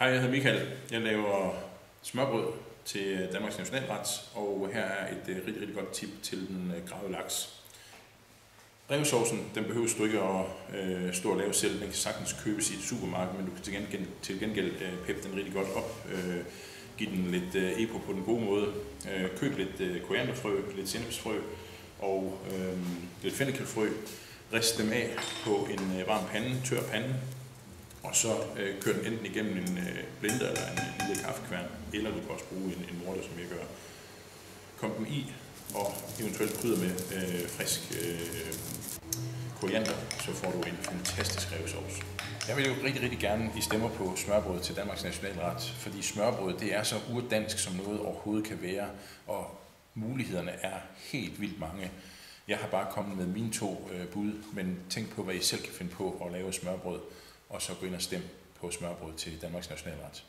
Hej, jeg hedder Michael. Jeg laver smørbrød til Danmarks Nationalret, og her er et rigtig godt tip til den gravede laks. Revsovsen, den behøver du ikke at stå og lave selv. Den kan sagtens købes i et supermarked, men du kan til gengæld peppe den rigtig godt op. Giv den lidt epo på den gode måde. Køb lidt korianderfrø, lidt sennepsfrø og lidt fennikelfrø. Rist dem af på en varm pande, tør pande. Og så kør den enten igennem en blender eller en lille kaffekværn, eller du kan også bruge en morter, som jeg gør. Kom dem i, og eventuelt krydder med frisk koriander, så får du en fantastisk revsovs. Jeg vil jo rigtig gerne, I stemmer på smørbrød til Danmarks Nationalret, fordi smørbrød det er så urdansk, som noget overhovedet kan være, og mulighederne er helt vildt mange. Jeg har bare kommet med mine 2 bud, men tænk på, hvad I selv kan finde på at lave smørbrød, og så gå ind og stemme på smørbrød til Danmarks Nationalret.